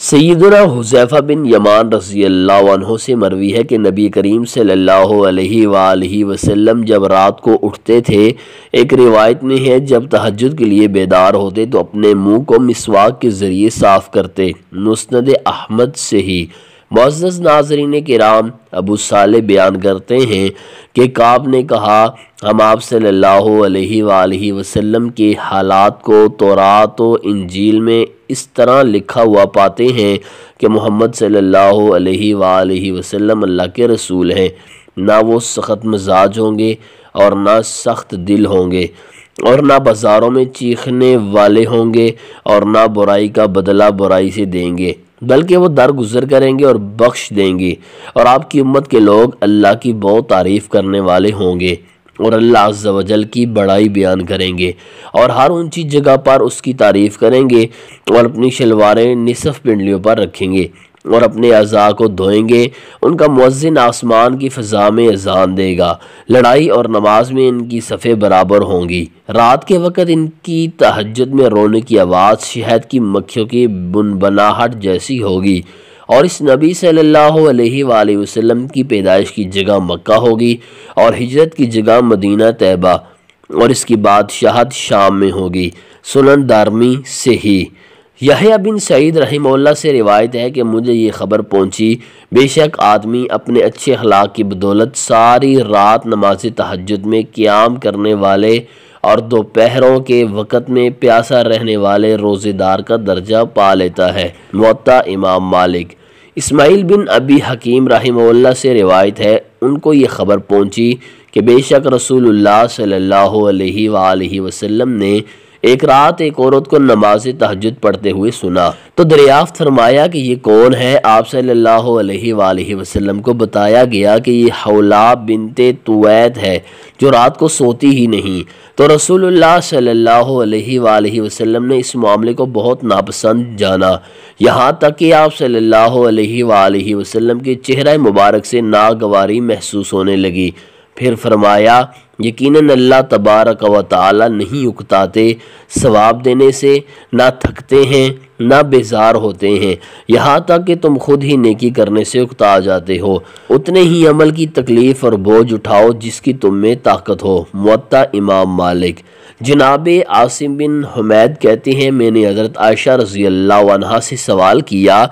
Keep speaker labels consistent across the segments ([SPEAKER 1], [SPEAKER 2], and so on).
[SPEAKER 1] سیدنا حذیفہ بن یمان رضی اللہ عنہ سے مروی ہے کہ نبی کریم صلی اللہ علیہ وآلہ وسلم جب رات کو اٹھتے تھے، ایک روایت میں ہے جب تہجد کے لیے بیدار ہوتے تو اپنے منہ کو مسواک کے ذریعے صاف کرتے۔ مسند احمد سے ہی۔ معزز ناظرین کرام، ابو صالح بیان کرتے ہیں کہ کعب نے کہا، ہم آپ صلی اللہ علیہ وآلہ وسلم کے حالات کو تورات و انجیل میں اس طرح لکھا ہوا پاتے ہیں کہ محمد صلی اللہ علیہ وآلہ وسلم اللہ کے رسول ہیں، نہ وہ سخت مزاج ہوں گے اور نہ سخت دل ہوں گے، اور نہ بازاروں میں چیخنے والے ہوں گے، اور نہ برائی کا بدلہ برائی سے دیں گے، بلکہ وہ درگزر کریں گے اور بخش دیں گے، اور آپ کی امت کے لوگ اللہ کی بہت تعریف کرنے والے ہوں گے اور اللہ عز و جل کی بڑائی بیان کریں گے، اور ہر اونچی جگہ پر اس کی تعریف کریں گے، اور اپنی شلواریں نصف پنڈلیوں پر رکھیں گے اور اپنے اعضاء کو دھوئیں گے۔ ان کا مؤذن آسمان کی فضا میں اذان دے گا، لڑائی اور نماز میں ان کی صفیں برابر ہوں گی۔ رات کے وقت ان کی تہجد میں رونے کی آواز شہد کی مکھیوں کی بنبناہٹ جیسی ہوگی، اور اس نبی صلی اللہ علیہ وآلہ وسلم کی پیدائش کی جگہ مکہ ہوگی اور ہجرت کی جگہ مدینہ طیبہ، اور اس کی بادشاہت شام میں ہوگی۔ سنن دارمی سے ہی۔ یحییٰ بن سعید رحمہ اللہ سے روایت ہے کہ مجھے یہ خبر پہنچی، بے شک آدمی اپنے اچھے اخلاق کی بدولت ساری رات نماز تہجد میں قیام کرنے والے اور دوپہروں کے وقت میں پیاسا رہنے والے روزے دار کا درجہ پا لیتا ہے۔ موطا امام مالک۔ اسماعیل بن ابی حکیم رحمہ اللہ سے روایت ہے، ان کو یہ خبر پہنچی کہ بے شک رسول اللہ صلی اللہ علیہ وآلہ وسلم نے ایک رات ایک عورت کو نماز تہجد پڑھتے ہوئے سنا، تو دریافت فرمایا کہ یہ کون ہے؟ آپ صلی اللہ علیہ وآلہ وسلم کو بتایا گیا کہ یہ حولا بنت تویت ہے جو رات کو سوتی ہی نہیں، تو رسول اللہ صلی اللہ علیہ وآلہ وسلم نے اس معاملے کو بہت ناپسند جانا، یہاں تک کہ آپ صلی اللہ علیہ وآلہ وسلم کے چہرہ مبارک سے ناگواری محسوس ہونے لگی۔ پھر فرمایا، یقیناً اللہ تبارک و تعالی نہیں اکتاتے، ثواب دینے سے نہ تھکتے ہیں نہ بیزار ہوتے ہیں، یہاں تک کہ تم خود ہی نیکی کرنے سے اکتا جاتے ہو، اتنے ہی عمل کی تکلیف اور بوجھ اٹھاؤ جس کی تم میں طاقت ہو۔ موطا امام مالک۔ جناب عاصم بن حمید کہتے ہیں، میں نے حضرت عائشہ رضی اللہ عنہا سے سوال کیا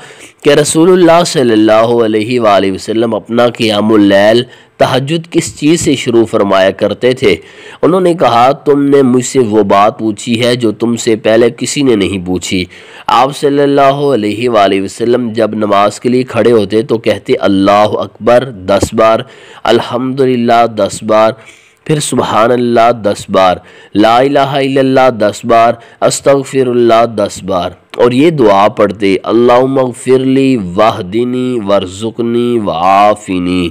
[SPEAKER 1] کہ رسول اللہ صلی اللہ علیہ وآلہ وسلم اپنا قیام اللیل تہجد کس چیز سے شروع فرمایا کرتے تھے؟ انہوں نے کہا، تم نے مجھ سے وہ بات پوچھی ہے جو تم سے پہلے کسی نے نہیں پوچھی۔ آپ صلی اللہ علیہ وآلہ وسلم جب نماز کے لیے کھڑے ہوتے تو کہتے اللہ اکبر 10 بار، الحمدللہ 10 بار، پھر سبحان اللہ 10 بار، لا الہ الا اللہ 10 بار، استغفر اللہ 10 بار، اور یہ دعا پڑھتے، اللہم اغفر لی واہدنی وارزقنی وعافنی،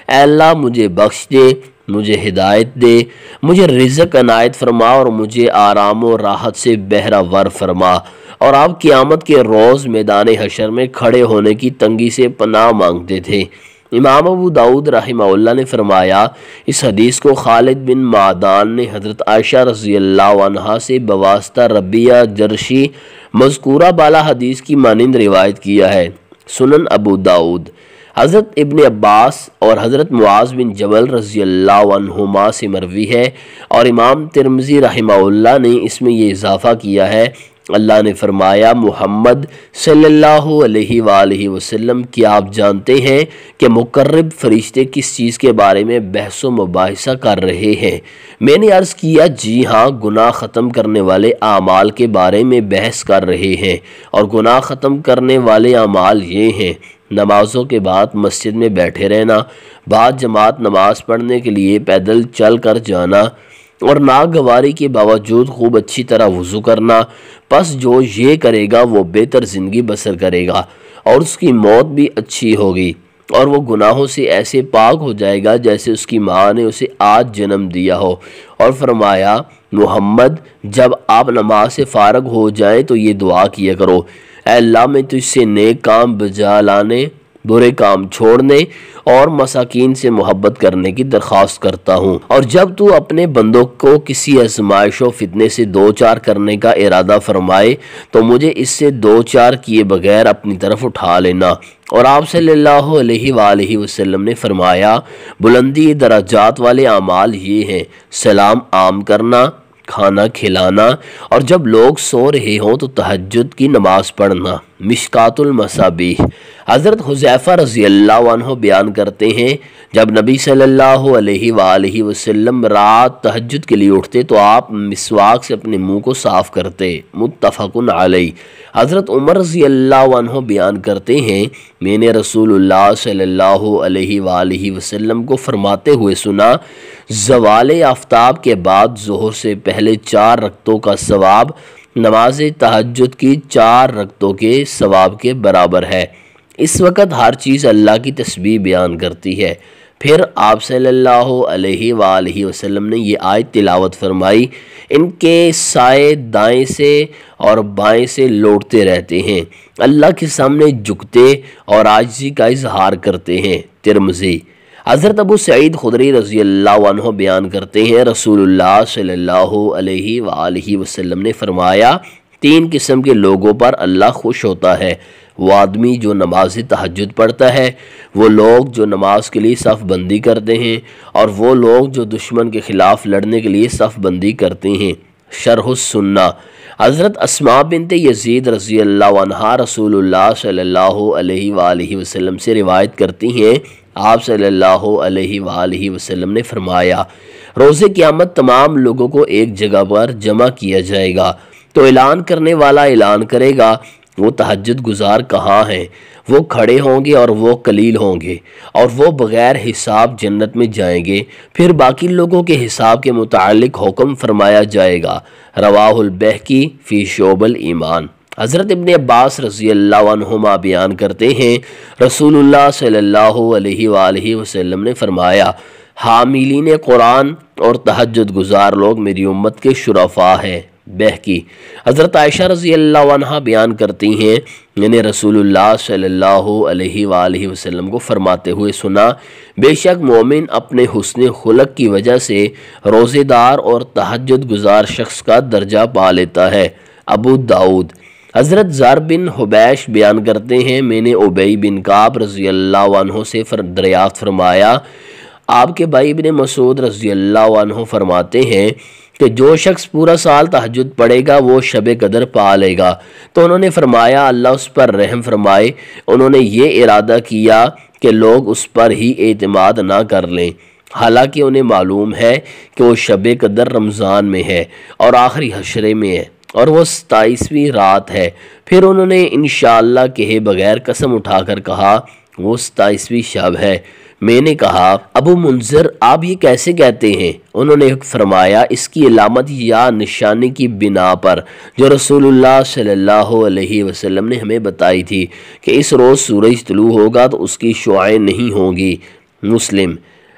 [SPEAKER 1] اے اللہ مجھے بخش دے، مجھے ہدایت دے، مجھے رزق عنایت فرما اور مجھے آرام و راحت سے بہرہ فرما۔ اور آپ قیامت کے روز میدان حشر میں کھڑے ہونے کی تنگی سے پناہ مانگتے تھے۔ امام ابو داؤد رحمہ اللہ نے فرمایا، اس حدیث کو خالد بن معدان نے حضرت عائشہ رضی اللہ عنہا سے بواسطہ ربیہ جرشی مذکورہ بالا حدیث کی مانند روایت کیا ہے۔ سنن ابو داؤد۔ حضرت ابن عباس اور حضرت معاذ بن جبل رضی اللہ عنہما سے مروی ہے، اور امام ترمذی رحمہ اللہ نے اس میں یہ اضافہ کیا ہے، اللہ نے فرمایا، محمد صلی اللہ علیہ وآلہ وسلم کیا آپ جانتے ہیں کہ مقرب فرشتے کس چیز کے بارے میں بحث و مباحثہ کر رہے ہیں؟ میں نے عرض کیا، جی ہاں، گناہ ختم کرنے والے اعمال کے بارے میں بحث کر رہے ہیں، اور گناہ ختم کرنے والے اعمال یہ ہیں: نمازوں کے بعد مسجد میں بیٹھے رہنا، بعد جماعت نماز پڑھنے کے لیے پیدل چل کر جانا، اور ناگواری کے باوجود خوب اچھی طرح وضو کرنا، پس جو یہ کرے گا وہ بہتر زندگی بسر کرے گا اور اس کی موت بھی اچھی ہوگی، اور وہ گناہوں سے ایسے پاک ہو جائے گا جیسے اس کی ماں نے اسے آج جنم دیا ہو۔ اور فرمایا، محمد جب آپ نماز سے فارغ ہو جائیں تو یہ دعا کیا کرو، اے اللہ میں تجھ سے نیک کام بجا لانے، برے کام چھوڑنے اور مساکین سے محبت کرنے کی درخواست کرتا ہوں، اور جب تو اپنے بندوں کو کسی آزمائش و فتنے سے دو چار کرنے کا ارادہ فرمائے تو مجھے اس سے دو چار کیے بغیر اپنی طرف اٹھا لینا۔ اور آپ صلی اللہ علیہ وآلہ وسلم نے فرمایا، بلندی درجات والے اعمال یہ ہیں: سلام عام کرنا، کھانا کھلانا، اور جب لوگ سو رہے ہوں تو تہجد کی نماز پڑھنا۔ مشکات المصابیح۔ حضرت حذیفہ رضی اللہ عنہ بیان کرتے ہیں، جب نبی صلی اللہ علیہ وآلہ وسلم رات تہجد کے لیے اٹھتے تو آپ مسواک سے اپنے منہ کو صاف کرتے۔ متفق علیہ۔ حضرت عمر رضی اللہ عنہ بیان کرتے ہیں، میں نے رسول اللہ صلی اللہ علیہ وآلہ وسلم کو فرماتے ہوئے سنا، زوال آفتاب کے بعد ظہر سے پہلے 4 رکعتوں کا ثواب نماز تہجد کی 4 رکعتوں کے ثواب کے برابر ہے۔ اس وقت ہر چیز اللہ کی تسبیح بیان کرتی ہے۔ پھر آپ صلی اللہ علیہ وآلہ وسلم نے یہ آیت تلاوت فرمائی، ان کے سائے دائیں سے اور بائیں سے لوٹتے رہتے ہیں، اللہ کے سامنے جھکتے اور عاجزی کا اظہار کرتے ہیں۔ ترمذی۔ حضرت ابو سعید خدری رضی اللہ عنہ بیان کرتے ہیں، رسول اللہ صلی اللہ علیہ وآلہ وسلم نے فرمایا، 3 قسم کے لوگوں پر اللہ خوش ہوتا ہے: وہ آدمی جو نماز تہجد پڑھتا ہے، وہ لوگ جو نماز کے لیے صف بندی کرتے ہیں، اور وہ لوگ جو دشمن کے خلاف لڑنے کے لیے صف بندی کرتے ہیں۔ شرح السنہ۔ حضرت اسماء بنت یزید رضی اللہ عنہا رسول اللہ صلی اللہ علیہ وآلہ وسلم سے روایت کرتی ہیں، آپ صلی اللہ علیہ وآلہ وسلم نے فرمایا، روز قیامت تمام لوگوں کو ایک جگہ پر جمع کیا جائے گا تو اعلان کرنے والا اعلان کرے گا، وہ تہجد گزار کہاں ہیں؟ وہ کھڑے ہوں گے اور وہ قلیل ہوں گے، اور وہ بغیر حساب جنت میں جائیں گے۔ پھر باقی لوگوں کے حساب کے متعلق حکم فرمایا جائے گا۔ رواہ البیہقی فی شعب الایمان۔ حضرت ابن عباس رضی اللہ عنہما بیان کرتے ہیں، رسول اللہ صلی اللہ علیہ وآلہ وسلم نے فرمایا، حاملین قرآن اور تہجد گزار لوگ میری امت کے شرفاء ہیں۔ بہقی۔ حضرت عائشہ رضی اللہ عنہ بیان کرتی ہیں، میں نے رسول اللہ صلی اللہ علیہ وآلہ وسلم کو فرماتے ہوئے سنا، بے شک مومن اپنے حسن خلق کی وجہ سے روزے دار اور تہجد گزار شخص کا درجہ پا لیتا ہے۔ ابو داؤد۔ حضرت زر بن حبیش بیان کرتے ہیں، میں نے ابی بن کعب رضی اللہ عنہ سے دریافت فرمایا، آپ کے بھائی ابن مسعود رضی اللہ عنہ فرماتے ہیں کہ جو شخص پورا سال تہجد پڑھے گا وہ شب قدر پا لے گا۔ تو انہوں نے فرمایا، اللہ اس پر رحم فرمائے۔ انہوں نے یہ ارادہ کیا کہ لوگ اس پر ہی اعتماد نہ کر لیں، حالانکہ انہیں معلوم ہے کہ وہ شب قدر رمضان میں ہے اور آخری حشرے میں ہے اور وہ 27ویں رات ہے۔ پھر انہوں نے انشاءاللہ کہے بغیر قسم اٹھا کر کہا، وہ 27ویں شب ہے۔ میں نے کہا، ابو منذر آپ یہ کیسے کہتے ہیں؟ انہوں نے فرمایا، اس کی علامت یا نشانی کی بنا پر جو رسول اللہ صلی اللہ علیہ وسلم نے ہمیں بتائی تھی کہ اس روز سورج طلوع ہوگا تو اس کی شعاعیں نہیں ہوں گی۔ مسلم۔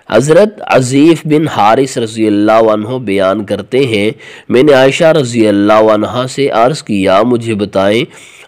[SPEAKER 1] حضرت عزیف بن حارث رضی اللہ عنہ بیان کرتے ہیں، میں نے عائشہ رضی اللہ عنہ سے عرض کیا، مجھے بتائیں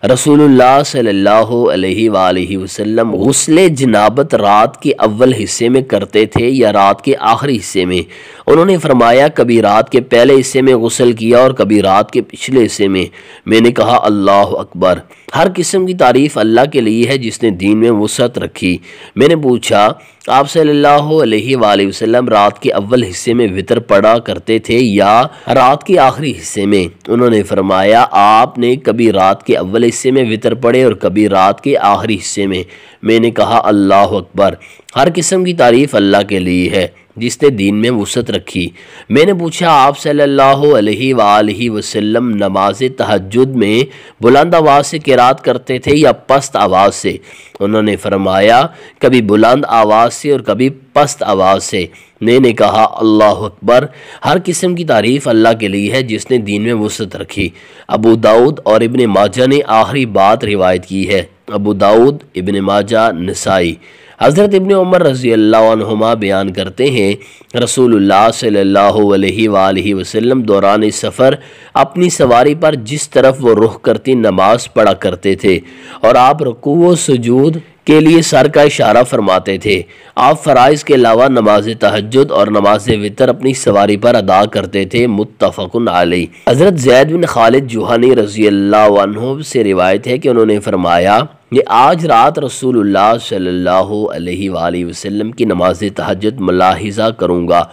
[SPEAKER 1] رسول اللہ صلی اللہ علیہ وآلہ وسلم غسل جنابت رات کے اول حصے میں کرتے تھے یا رات کے آخری حصے میں؟ انہوں نے فرمایا، کبھی رات کے پہلے حصے میں غسل کیا اور کبھی رات کے پچھلے حصے میں۔ میں نے کہا، اللہ اکبر، ہر قسم کی تعریف اللہ کے لیے ہے جس نے دین میں وسعت رکھی۔ میں نے پوچھا، آپ صلی اللہ علیہ وآلہ وسلم رات کے اول حصے میں وتر پڑھا کرتے تھے یا رات کے آخری حصے میں؟ انہوں نے فرمایا، آپ نے کبھی رات کے اول حصے میں وتر پڑھے اور کبھی رات کے آخری حصے میں۔ میں نے کہا، اللہ اکبر، ہر قسم کی تعریف اللہ کے لیے ہے جس نے دین میں وسعت رکھی۔ میں نے پوچھا، آپ صلی اللہ علیہ وآلہ وسلم نماز تہجد میں بلند آواز سے قرات کرتے تھے یا پست آواز سے؟ انہوں نے فرمایا، کبھی بلند آواز سے اور کبھی پست آواز سے۔ میں نے کہا، اللہ اکبر، ہر قسم کی تعریف اللہ کے لیے ہے جس نے دین میں وسعت رکھی۔ ابو داؤد اور ابن ماجہ نے آخری بات روایت کی ہے۔ ابو داؤد، ابن ماجہ، نسائی۔ حضرت ابن عمر رضی اللہ عنہما بیان کرتے ہیں، رسول اللہ صلی اللہ علیہ وآلہ وسلم دوران سفر اپنی سواری پر جس طرف وہ رخ کرتی نماز پڑھا کرتے تھے، اور آپ رکوع و سجود کے لیے سر کا اشارہ فرماتے تھے۔ آپ فرائض کے علاوہ نماز تہجد اور نماز وتر اپنی سواری پر ادا کرتے تھے، متفق علیہ۔ حضرت زید بن خالد جوہنی رضی اللہ عنہ سے روایت ہے کہ انہوں نے فرمایا کہ آج رات رسول اللہ صلی اللہ علیہ وآلہ وسلم کی نماز تہجد ملاحظہ کروں گا۔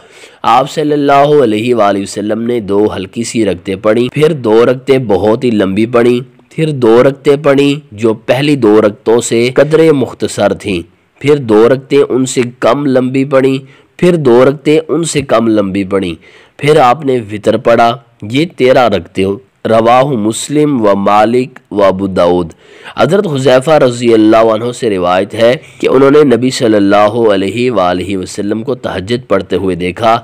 [SPEAKER 1] آپ صلی اللہ علیہ وآلہ وسلم نے 2 ہلکی سی رکعتیں پڑھیں، پھر 2 رکعتیں بہت ہی لمبی پڑھیں، پھر 2 رکعتیں پڑھیں جو پہلی 2 رکعتوں سے قدرے مختصر تھیں، پھر 2 رکعتیں ان سے کم لمبی پڑھیں، پھر 2 رکعتیں ان سے کم لمبی پڑھیں، پھر آپ نے وطر پڑھا۔ یہ 13 رکعتیں۔ رواہ مسلم و مالک و ابو داؤد۔ حضرت حذیفہ رضی اللہ عنہ سے روایت ہے کہ انہوں نے نبی صلی اللہ علیہ وآلہ وسلم کو تہجد پڑھتے ہوئے دیکھا۔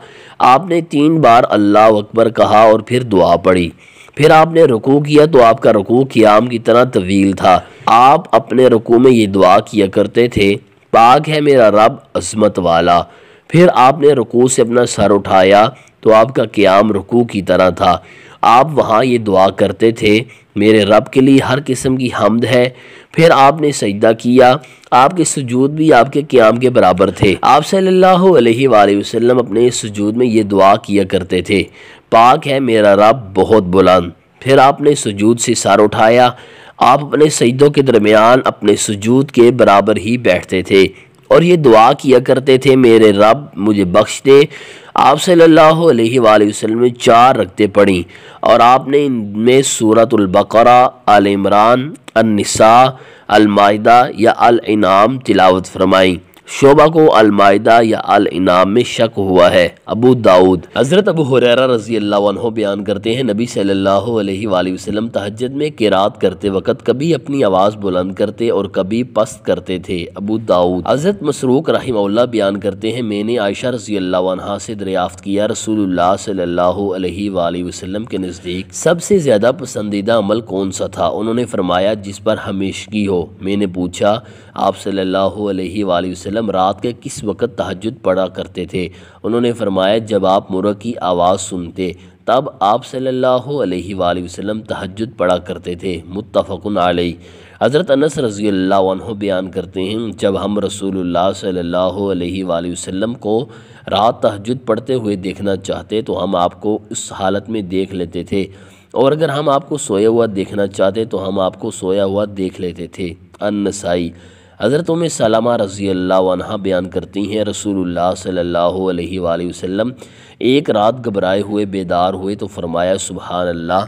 [SPEAKER 1] آپ نے 3 بار اللہ اکبر کہا اور پھر دعا پڑھی۔ پھر آپ نے رکوع کیا تو آپ کا رکوع قیام کی طرح طویل تھا۔ آپ اپنے رکوع میں یہ دعا کیا کرتے تھے، پاک ہے میرا رب عظمت والا۔ پھر آپ نے رکوع سے اپنا سر اٹھایا تو آپ کا قیام رکوع کی طرح تھا۔ آپ وہاں یہ دعا کرتے تھے، میرے رب کے لیے ہر قسم کی حمد ہے۔ پھر آپ نے سجدہ کیا، آپ کے سجود بھی آپ کے قیام کے برابر تھے۔ آپ صلی اللہ علیہ وآلہ وسلم اپنے سجود میں یہ دعا کیا کرتے تھے، پاک ہے میرا رب بہت بلند۔ پھر آپ نے سجود سے سر اٹھایا، آپ اپنے سجدوں کے درمیان اپنے سجود کے برابر ہی بیٹھتے تھے اور یہ دعا کیا کرتے تھے، میرے رب مجھے بخش دے۔ آپ صلی اللہ علیہ وآلہ وسلم نے 4 رکعتیں پڑھیں اور آپ نے ان میں سورۃ البقرہ، آل عمران، النساء، المائدہ یا الانعام تلاوت فرمائیں۔ شعبہ کو المائدہ یا الانعام میں شک ہوا ہے۔ ابو داؤد۔ حضرت ابو ہریرہ رضی اللہ عنہ بیان کرتے ہیں، نبی صلی اللہ علیہ وآلہ وسلم تہجد میں قرات کرتے وقت کبھی اپنی آواز بلند کرتے اور کبھی پست کرتے تھے۔ ابو داؤد۔ حضرت مسروق رحمہ اللہ بیان کرتے ہیں، میں نے عائشہ رضی اللہ عنہا سے دریافت کیا، رسول اللہ صلی اللہ علیہ وآلہ وسلم کے نزدیک سب سے زیادہ پسندیدہ عمل کون سا تھا؟ انہوں نے فرمایا جس پر ہمیشگی ہو۔ میں نے پوچھا آپ صلی اللہ علیہ وآلہ وسلم رات کے کس وقت تہجد پڑھا کرتے تھے؟ انہوں نے فرمایا جب آپ مرغ کی آواز سنتے تب آپ صلی اللہ علیہ وآلہ وسلم تہجد پڑھا کرتے تھے، متفق علیہ۔ حضرت انس رضی اللہ عنہ بیان کرتے ہیں، جب ہم رسول اللہ صلی اللہ علیہ وآلہ وسلم کو رات تہجد پڑھتے ہوئے دیکھنا چاہتے تو ہم آپ کو اس حالت میں دیکھ لیتے تھے، اور اگر ہم آپ کو سویا ہوا دیکھنا چاہتے تو ہم آپ کو سویا ہوا دیکھ لیتے تھے۔ النسائی۔ حضرت ام سلمہ رضی اللہ عنہ بیان کرتی ہیں، رسول اللہ صلی اللہ علیہ وآلہ وسلم ایک رات گھبرائے ہوئے بیدار ہوئے تو فرمایا سبحان اللہ،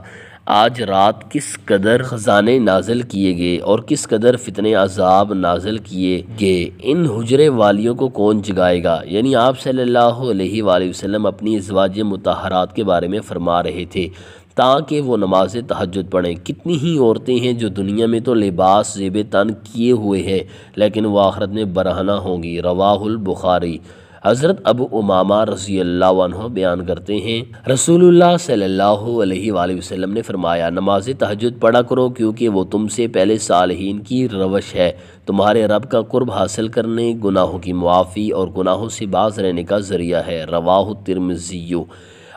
[SPEAKER 1] آج رات کس قدر خزانے نازل کیے گئے اور کس قدر فتنے عذاب نازل کیے گئے، ان حجرے والیوں کو کون جگائے گا؟ یعنی آپ صلی اللہ علیہ وآلہ وسلم اپنی ازواج مطہرات کے بارے میں فرما رہے تھے تاکہ وہ نماز تہجد پڑھیں۔ کتنی ہی عورتیں ہیں جو دنیا میں تو لباس زیب تن کیے ہوئے ہیں لیکن وہ آخرت میں برہنہ ہوں گی۔ رواہ البخاری۔ حضرت ابو امامہ رضی اللہ عنہ بیان کرتے ہیں، رسول اللہ صلی اللہ علیہ وآلہ وسلم نے فرمایا نماز تہجد پڑھا کرو کیونکہ وہ تم سے پہلے صالحین کی روش ہے، تمہارے رب کا قرب حاصل کرنے، گناہوں کی معافی اور گناہوں سے باز رہنے کا ذریعہ ہے۔ رواہ الترمذی۔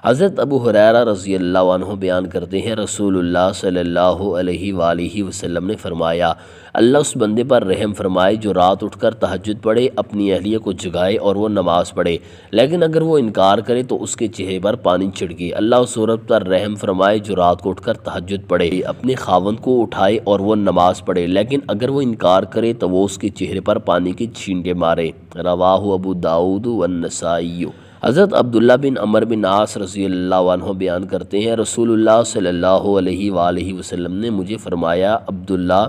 [SPEAKER 1] حضرت ابو ہریرہ رضی اللہ عنہ بیان کرتے ہیں، رسول اللہ صلی اللہ علیہ وآلہ وسلم نے فرمایا اللہ اس بندے پر رحم فرمائے جو رات اٹھ کر تہجد پڑھے، اپنی اہلیہ کو جگائے اور وہ نماز پڑھے، لیکن اگر وہ انکار کرے تو اس کے چہرے پر پانی چھڑکے۔ اللہ اس عورت پر رحم فرمائے جو رات کو اٹھ کر تہجد پڑھے، اپنے خاوند کو اٹھائے اور وہ نماز پڑھے، لیکن اگر وہ انکار کرے تو وہ اس کے چہرے پر پانی کی چھینٹے مارے۔ رواہ ابو داؤد والنسائی۔ حضرت عبداللہ بن عمر بن عاص رضی اللہ عنہ بیان کرتے ہیں، رسول اللہ صلی اللہ علیہ وآلہ وسلم نے مجھے فرمایا عبداللہ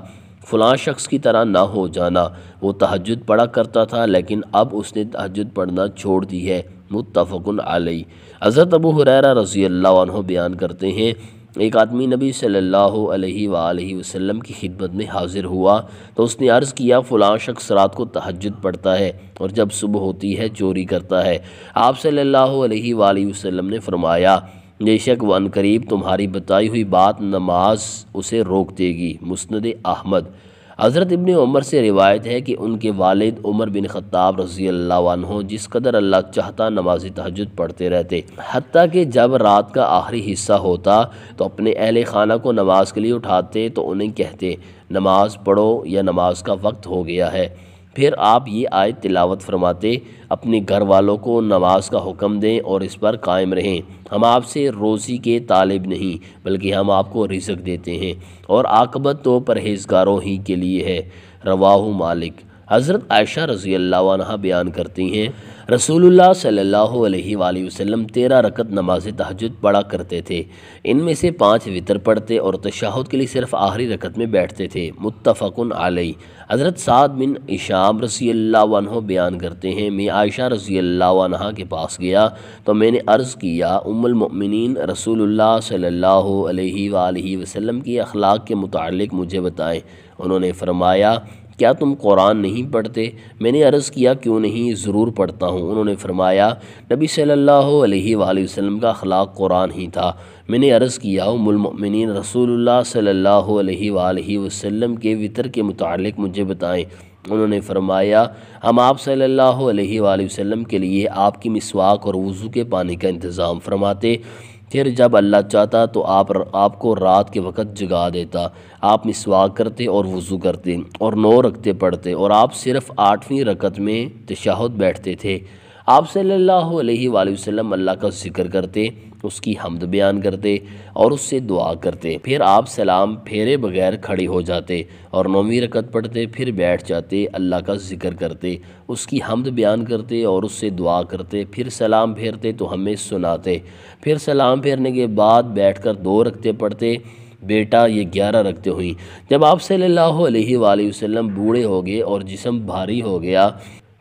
[SPEAKER 1] فلاں شخص کی طرح نہ ہو جانا، وہ تہجد پڑھا کرتا تھا لیکن اب اس نے تہجد پڑھنا چھوڑ دی ہے، متفق علیہ۔ حضرت ابو ہریرہ رضی اللہ عنہ بیان کرتے ہیں، ایک آدمی نبی صلی اللہ علیہ وآلہ وسلم کی خدمت میں حاضر ہوا تو اس نے عرض کیا فلاں شخص رات کو تہجد پڑھتا ہے اور جب صبح ہوتی ہے چوری کرتا ہے۔ آپ صلی اللہ علیہ وآلہ وسلم نے فرمایا بے شک وہ عنقریب تمہاری بتائی ہوئی بات نماز اسے روک دے گی۔ مسند احمد۔ حضرت ابن عمر سے روایت ہے کہ ان کے والد عمر بن خطاب رضی اللہ عنہ جس قدر اللہ چاہتا نماز تہجد پڑھتے رہتے، حتیٰ کہ جب رات کا آخری حصہ ہوتا تو اپنے اہل خانہ کو نماز کے لیے اٹھاتے تو انہیں کہتے نماز پڑھو یا نماز کا وقت ہو گیا ہے۔ پھر آپ یہ آیت تلاوت فرماتے، اپنے گھر والوں کو نماز کا حکم دیں اور اس پر قائم رہیں، ہم آپ سے روزی کے طالب نہیں بلکہ ہم آپ کو رزق دیتے ہیں اور عاقبت تو پرہیزگاروں ہی کے لیے ہے۔ رواہ مالک۔ حضرت عائشہ رضی اللہ عنہ بیان کرتی ہیں رسول اللہ صلی اللہ علیہ وآلہ وسلم 13 رکعت نماز تہجد پڑھا کرتے تھے، ان میں سے 5 وتر پڑھتے اور تشہد کے لیے صرف آخری رکعت میں بیٹھتے تھے۔ متفق علیہ۔ حضرت سعد بن ہشام رضی اللہ عنہ بیان کرتے ہیں میں عائشہ رضی اللہ عنہ کے پاس گیا تو میں نے عرض کیا ام المؤمنین رسول اللہ صلی اللہ علیہ وآلہ وسلم کی اخلاق کے متعلق مجھے بتائیں۔ انہوں نے فرمایا کیا تم قرآن نہیں پڑھتے؟ میں نے عرض کیا کیوں نہیں، ضرور پڑھتا ہوں۔ انہوں نے فرمایا نبی صلی اللہ علیہ وآلہ وسلم کا اخلاق قرآن ہی تھا۔ میں نے عرض کیا ام المؤمنین رسول اللہ صلی اللہ علیہ وآلہ وسلم کے وتر کے متعلق مجھے بتائیں۔ انہوں نے فرمایا ہم آپ صلی اللہ علیہ وآلہ وسلم کے لیے آپ کی مسواک اور وضو کے پانی کا انتظام فرماتے، پھر جب اللہ چاہتا تو آپ کو رات کے وقت جگا دیتا، آپ مسواک کرتے اور وضو کرتے اور 9 رکعتیں پڑھتے اور آپ صرف 8ویں رکعت میں تشہد بیٹھتے تھے۔ آپ صلی اللہ علیہ وآلہ وسلم اللہ کا ذکر کرتے، اس کی حمد بیان کرتے اور اس سے دعا کرتے، پھر آپ سلام پھیرے بغیر کھڑے ہو جاتے اور 9ویں رکعت پڑھتے، پھر بیٹھ جاتے، اللہ کا ذکر کرتے، اس کی حمد بیان کرتے اور اس سے دعا کرتے، پھر سلام پھیرتے تو ہمیں سناتے، پھر سلام پھیرنے کے بعد بیٹھ کر 2 رکعتیں پڑھتے۔ بیٹا یہ 11 رکعتیں ہوئیں۔ جب آپ صلی اللہ علیہ وآلہ وسلم بوڑھے ہو گئے اور جسم بھاری ہو گیا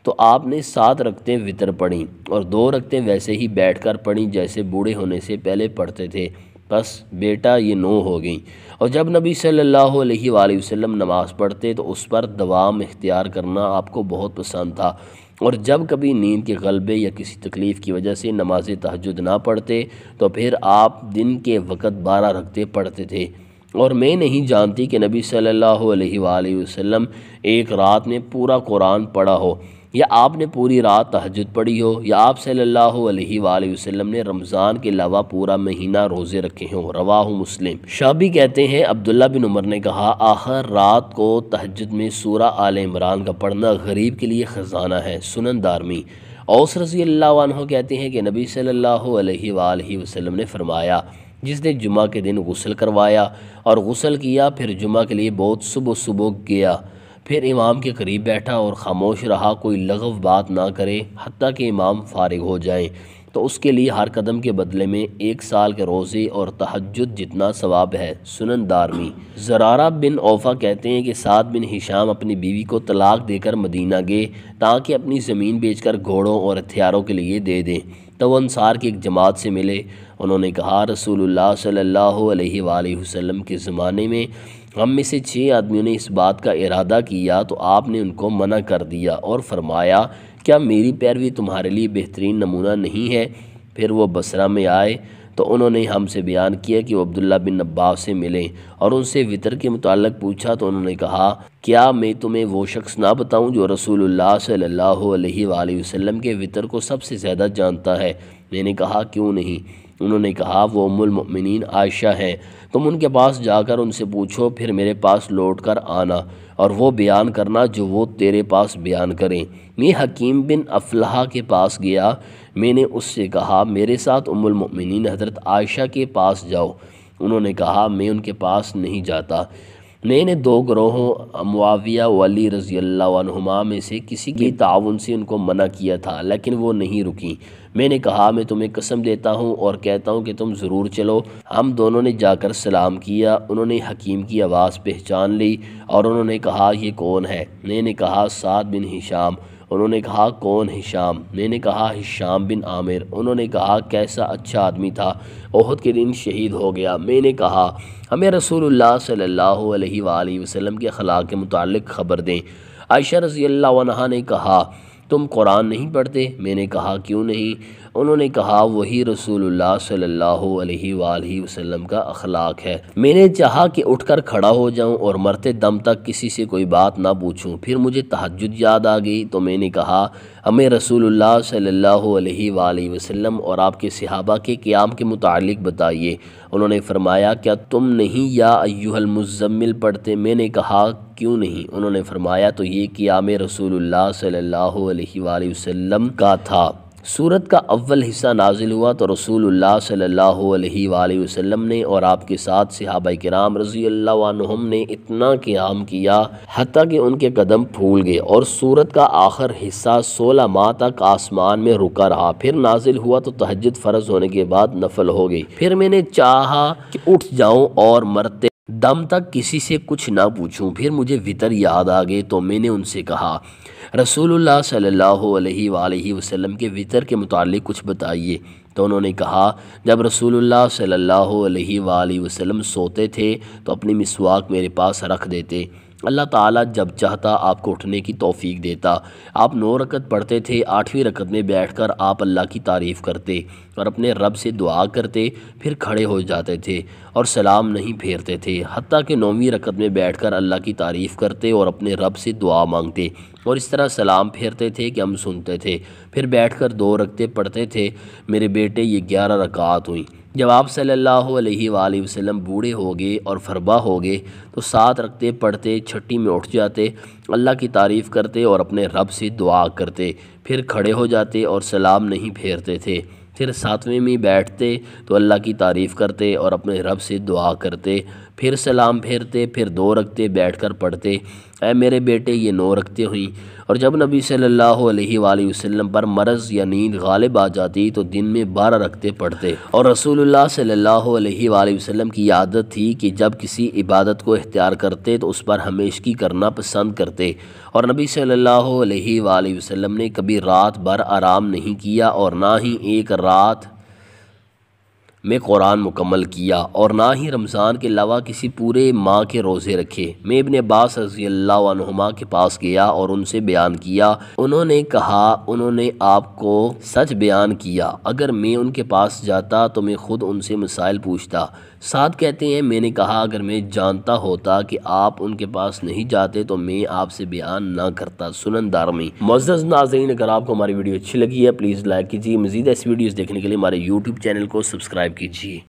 [SPEAKER 1] تو آپ نے 7 رکعتیں وتر پڑھیں اور 2 رکعتیں ویسے ہی بیٹھ کر پڑھیں جیسے بوڑھے ہونے سے پہلے پڑھتے تھے، بس بیٹا یہ 9 ہو گئیں۔ اور جب نبی صلی اللہ علیہ وآلہ وسلم نماز پڑھتے تو اس پر دوام اختیار کرنا آپ کو بہت پسند تھا، اور جب کبھی نیند کے غلبے یا کسی تکلیف کی وجہ سے نماز تہجد نہ پڑھتے تو پھر آپ دن کے وقت 12 رکعتیں پڑھتے تھے، اور میں نہیں جانتی کہ نبی صلی اللہ علیہ وآلہ وسلم ایک رات میں پورا قرآن پڑھا ہو، یا آپ نے پوری رات تہجد پڑھی ہو، یا آپ صلی اللہ علیہ وآلہ وسلم نے رمضان کے علاوہ پورا مہینہ روزے رکھے ہوں۔ رواہ مسلم۔ شعبی کہتے ہیں عبداللہ بن عمر نے کہا آخر رات کو تہجد میں سورہ آل عمران کا پڑھنا غریب کے لیے خزانہ ہے۔ سنن دارمی۔ اوس رضی اللہ عنہ کہتے ہیں کہ نبی صلی اللہ علیہ وآلہ وسلم نے فرمایا جس نے جمعہ کے دن غسل کروایا اور غسل کیا، پھر جمعہ کے لیے بہت صبح گیا، پھر امام کے قریب بیٹھا اور خاموش رہا، کوئی لغو بات نہ کرے حتیٰ کہ امام فارغ ہو جائیں، تو اس کے لیے ہر قدم کے بدلے میں 1 سال کے روزے اور تہجد جتنا ثواب ہے۔ سنن دارمی۔ زرارہ بن اوفا کہتے ہیں کہ سعد بن ہشام اپنی بیوی کو طلاق دے کر مدینہ گئے تاکہ اپنی زمین بیچ کر گھوڑوں اور ہتھیاروں کے لیے دے دیں، تو وہ انصار کی ایک جماعت سے ملے۔ انہوں نے کہا رسول اللہ صلی اللہ علیہ وآلہ وسلم کے زمانے میں ہم میں سے 6 آدمیوں نے اس بات کا ارادہ کیا تو آپ نے ان کو منع کر دیا اور فرمایا کیا میری پیروی تمہارے لیے بہترین نمونہ نہیں ہے؟ پھر وہ بصرہ میں آئے تو انہوں نے ہم سے بیان کیا کہ وہ عبداللہ بن عباس سے ملیں اور ان سے وتر کے متعلق پوچھا، تو انہوں نے کہا کیا میں تمہیں وہ شخص نہ بتاؤں جو رسول اللہ صلی اللہ علیہ وآلہ وسلم کے وتر کو سب سے زیادہ جانتا ہے؟ میں نے کہا کیوں نہیں؟ انہوں نے کہا وہ ام المؤمنین عائشہ ہیں، تم ان کے پاس جا کر ان سے پوچھو، پھر میرے پاس لوٹ کر آنا اور وہ بیان کرنا جو وہ تیرے پاس بیان کریں۔ میں حکیم بن افلاح کے پاس گیا، میں نے اس سے کہا میرے ساتھ ام المؤمنین حضرت عائشہ کے پاس جاؤ۔ انہوں نے کہا میں ان کے پاس نہیں جاتا۔ میں نے 2 گروہوں معاویہ و علی رضی اللہ عنہما میں سے کسی کے تعاون سے ان کو منع کیا تھا، لیکن وہ نہیں رکیں۔ میں نے کہا میں تمہیں قسم دیتا ہوں اور کہتا ہوں کہ تم ضرور چلو۔ ہم دونوں نے جا کر سلام کیا، انہوں نے حکیم کی آواز پہچان لی اور انہوں نے کہا یہ کون ہے؟ میں نے کہا سعد بن ہشام۔ انہوں نے کہا کون ہشام؟ میں نے کہا ہشام بن عامر۔ انہوں نے کہا کیسا اچھا آدمی تھا، احد کے دن شہید ہو گیا۔ میں نے کہا ہمیں رسول اللہ صلی اللہ علیہ وآلہ وسلم کے اخلاق کے متعلق خبر دیں۔ عائشہ رضی اللہ عنہا نے کہا تم قرآن نہیں پڑھتے؟ میں نے کہا کیوں نہیں؟ انہوں نے کہا وہی رسول اللہ صلی اللہ علیہ وآلہ وسلم کا اخلاق ہے۔ میں نے چاہا کہ اٹھ کر کھڑا ہو جاؤں اور مرتے دم تک کسی سے کوئی بات نہ پوچھوں۔ پھر مجھے تہجد یاد آ گئی تو میں نے کہا ہمیں رسول اللہ صلی اللہ علیہ وآلہ وسلم اور آپ کے صحابہ کے قیام کے متعلق بتائیے۔ انہوں نے فرمایا کیا تم نہیں یا ایھا المزمل پڑھتے؟ میں نے کہا کیوں نہیں؟ انہوں نے فرمایا تو یہ قیام رسول اللہ صلی اللہ علیہ وآلہ وسلم کا تھا۔ سورت کا اول حصہ نازل ہوا تو رسول اللہ صلی اللہ علیہ وآلہ وسلم نے اور آپ کے ساتھ صحابہ کرام رضی اللہ عنہم نے اتنا قیام کیا حتیٰ کہ ان کے قدم پھول گئے، اور سورت کا آخر حصہ 16 ماہ تک آسمان میں رکا رہا۔ پھر نازل ہوا تو تہجد فرض ہونے کے بعد نفل ہو گئی۔ پھر میں نے چاہا کہ اٹھ جاؤں اور مرتے دم تک کسی سے کچھ نہ پوچھوں۔ پھر مجھے وتر یاد آ گئے تو میں نے ان سے کہا رسول اللہ صلی اللہ علیہ وآلہ وسلم کے وتر کے متعلق کچھ بتائیے۔ تو انہوں نے کہا جب رسول اللہ صلی اللہ علیہ وآلہ وسلم سوتے تھے تو اپنی مسواک میرے پاس رکھ دیتے، اللہ تعالیٰ جب چاہتا آپ کو اٹھنے کی توفیق دیتا۔ آپ 9 رکعت پڑھتے تھے، 8ویں رکعت میں بیٹھ کر آپ اللہ کی تعریف کرتے اور اپنے رب سے دعا کرتے، پھر کھڑے ہو جاتے تھے اور سلام نہیں پھیرتے تھے، حتیٰ کہ 9ویں رکعت میں بیٹھ کر اللہ کی تعریف کرتے اور اپنے رب سے دعا مانگتے، اور اس طرح سلام پھیرتے تھے کہ ہم سنتے تھے، پھر بیٹھ کر 2 رکعتیں پڑھتے تھے۔ میرے بیٹے یہ 11 رکعات ہوئیں۔ جب آپ صلی اللہ علیہ وآلہ وسلم بوڑھے ہو گئے اور فربا ہو گئے تو 7 رکعتیں پڑھتے، 6ٹی میں اٹھ جاتے، اللہ کی تعریف کرتے اور اپنے رب سے دعا کرتے، پھر کھڑے ہو جاتے اور سلام نہیں پھیرتے تھے، پھر 7ویں میں بیٹھتے تو اللہ کی تعریف کرتے اور اپنے رب سے دعا کرتے، پھر سلام پھیرتے، پھر 2 رکعتیں بیٹھ کر پڑھتے۔ اے میرے بیٹے یہ 9 رکعتیں ہوئیں۔ اور جب نبی صلی اللہ علیہ وآلہ وسلم پر مرض یا نیند غالب آ جاتی تو دن میں 12 رکعتیں پڑھتے، اور رسول اللہ صلی اللہ علیہ وآلہ وسلم کی عادت تھی کہ جب کسی عبادت کو اختیار کرتے تو اس پر ہمیشگی کرنا پسند کرتے، اور نبی صلی اللہ علیہ وآلہ وسلم نے کبھی رات بھر آرام نہیں کیا اور نہ ہی ایک رات میں قرآن مکمل کیا، اور نہ ہی رمضان کے علاوہ کسی پورے ماہ کے روزے رکھے۔ میں ابن عباس رضی اللہ عنہما کے پاس گیا اور ان سے بیان کیا۔ انہوں نے کہا انہوں نے آپ کو سچ بیان کیا، اگر میں ان کے پاس جاتا تو میں خود ان سے مسائل پوچھتا۔ سعد کہتے ہیں میں نے کہا اگر میں جانتا ہوتا کہ آپ ان کے پاس نہیں جاتے تو میں آپ سے بیان نہ کرتا۔ سنن دارمی۔ معزز ناظرین، اگر آپ کو ہماری ویڈیو اچھی لگی ہے پلیز لائک کیجیے، مزید ایسی ویڈیوز دیکھنے کے لیے ہمارے یوٹیوب چینل کو سبسکرائب کیجیے۔